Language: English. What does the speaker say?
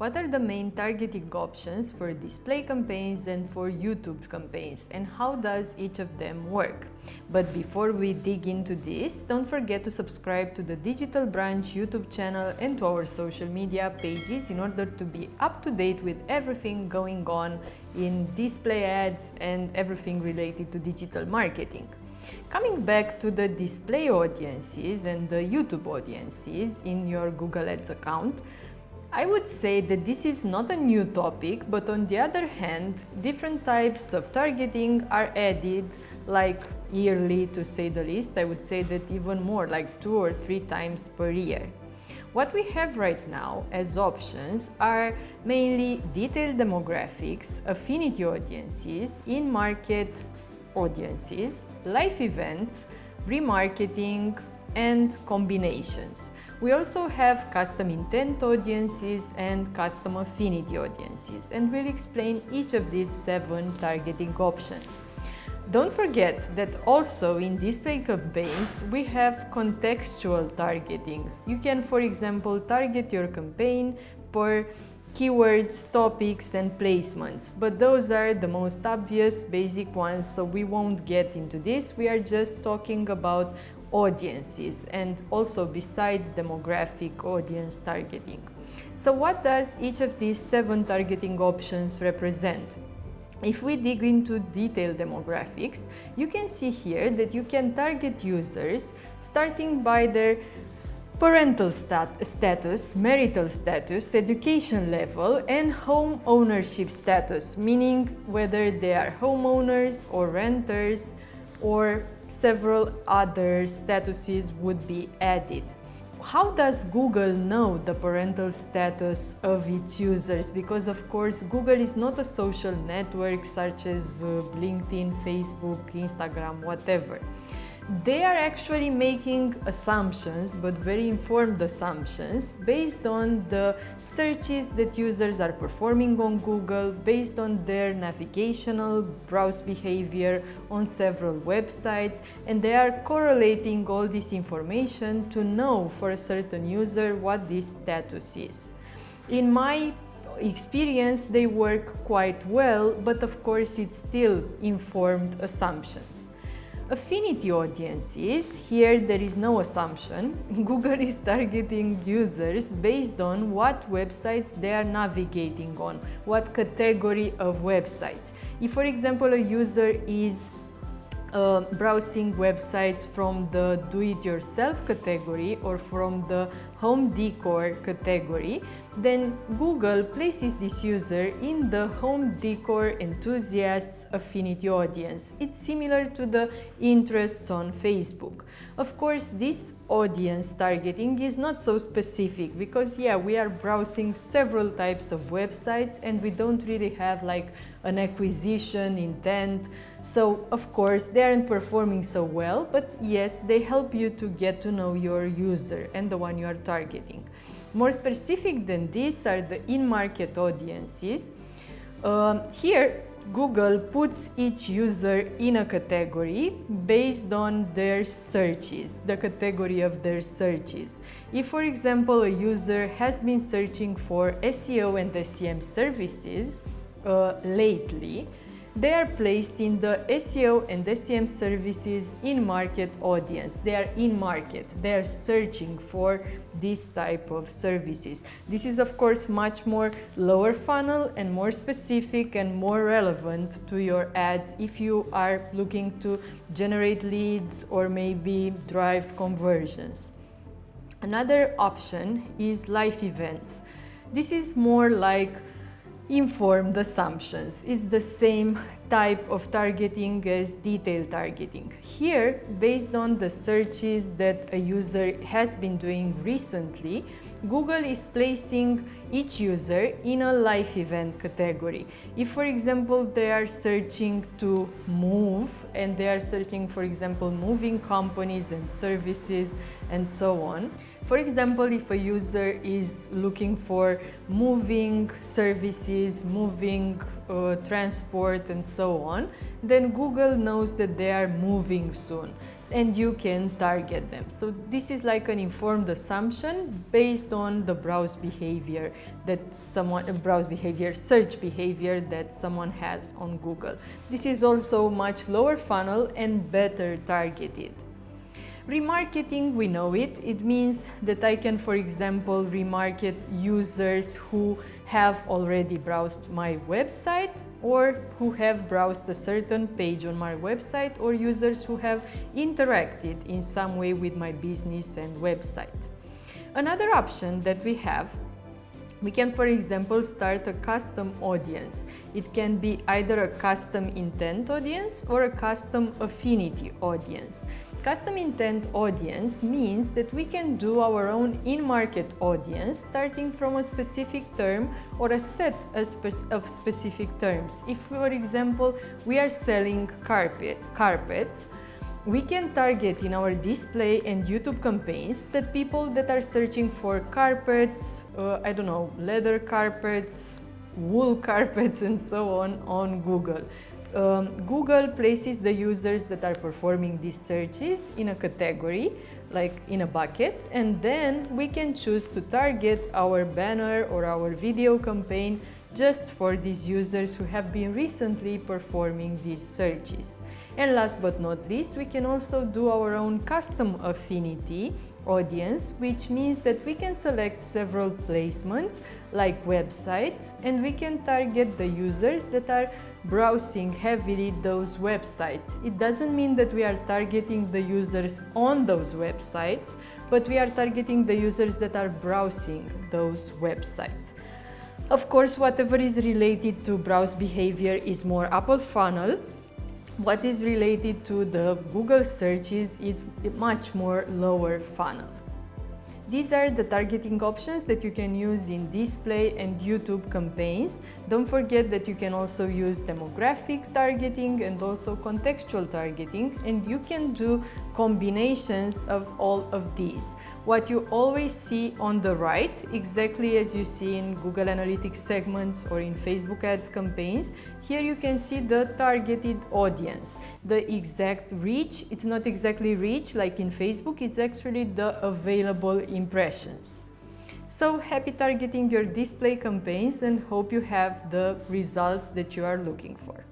What are the main targeting options for display campaigns and for YouTube campaigns, and how does each of them work? But before we dig into this, don't forget to subscribe to the Digital Branch YouTube channel and to our social media pages in order to be up to date with everything going on in display ads and everything related to digital marketing. Coming back to the display audiences and the YouTube audiences in your Google Ads account, I would say that this is not a new topic, but on the other hand, different types of targeting are added like yearly, to say the least. I would say that even more, like 2 or 3 times per year. What we have right now as options are mainly detailed demographics, affinity audiences, in-market audiences, live events, remarketing, and combinations. We also have custom intent audiences and custom affinity audiences, and we'll explain each of these 7 targeting options. Don't forget that also in display campaigns we have contextual targeting. You can, for example, target your campaign per keywords, topics, and placements, but those are the most obvious basic ones, so we won't get into this. We are just talking about audiences and also besides demographic audience targeting. So what does each of these 7 targeting options represent? If we dig into detailed demographics, you can see here that you can target users starting by their parental status, marital status, education level, and home ownership status, meaning whether they are homeowners or renters, or several other statuses would be added. How does Google know the parental status of its users? Because of course Google is not a social network such as LinkedIn, Facebook, Instagram, whatever. They are actually making assumptions, but very informed assumptions, based on the searches that users are performing on Google, based on their navigational browse behavior on several websites, and they are correlating all this information to know for a certain user what this status is. In my experience, they work quite well, but of course it's still informed assumptions. Affinity audiences, here there is no assumption. Google is targeting users based on what websites they are navigating on, what category of websites. If, for example, a user is browsing websites from the do-it-yourself category or from the home decor category, then Google places this user in the home decor enthusiasts affinity audience. It's similar to the interests on Facebook. Of course, this audience targeting is not so specific because we are browsing several types of websites and we don't really have like an acquisition intent. So of course they aren't performing so well, but yes, they help you to get to know your user and the one you are targeting. More specific than this are the in-market audiences. Here Google puts each user in a category based on their searches, the category of their searches. If, for example, a user has been searching for SEO and SEM services lately, they are placed in the SEO and SEM services in-market audience. They are in market. They are searching for this type of services. This is, of course, much more lower funnel and more specific and more relevant to your ads if you are looking to generate leads or maybe drive conversions. Another option is live events. This is more like informed assumptions. It's the same type of targeting as detailed targeting. Here, based on the searches that a user has been doing recently, Google is placing each user in a live event category. If, for example, they are searching to move and they are searching, for example, moving companies and services and so on. For example, if a user is looking for moving services, moving transport and so on, then Google knows that they are moving soon and you can target them. So this is like an informed assumption based on the browse behavior search behavior that someone has on Google. This is also much lower funnel and better targeted. Remarketing, we know it. It means that I can, for example, remarket users who have already browsed my website or who have browsed a certain page on my website, or users who have interacted in some way with my business and website. Another option that we have, we can, for example, start a custom audience. It can be either a custom intent audience or a custom affinity audience. Custom intent audience means that we can do our own in-market audience starting from a specific term or a set of specific terms. If, for example, we are selling carpets, we can target in our display and YouTube campaigns the people that are searching for carpets, leather carpets, wool carpets, and so on Google. Google places the users that are performing these searches in a category, like in a bucket, and then we can choose to target our banner or our video campaign just for these users who have been recently performing these searches. And last but not least, we can also do our own custom affinity audience, which means that we can select several placements like websites, and we can target the users that are browsing heavily those websites. It doesn't mean that we are targeting the users on those websites, but we are targeting the users that are browsing those websites. Of course, whatever is related to browse behavior is more upper funnel. What is related to the Google searches is much more lower funnel. These are the targeting options that you can use in display and YouTube campaigns. Don't forget that you can also use demographic targeting and also contextual targeting, and you can do combinations of all of these. What you always see on the right, exactly as you see in Google Analytics segments or in Facebook ads campaigns, here you can see the targeted audience. The exact reach, it's not exactly reach like in Facebook, it's actually the available impressions. So happy targeting your display campaigns and hope you have the results that you are looking for.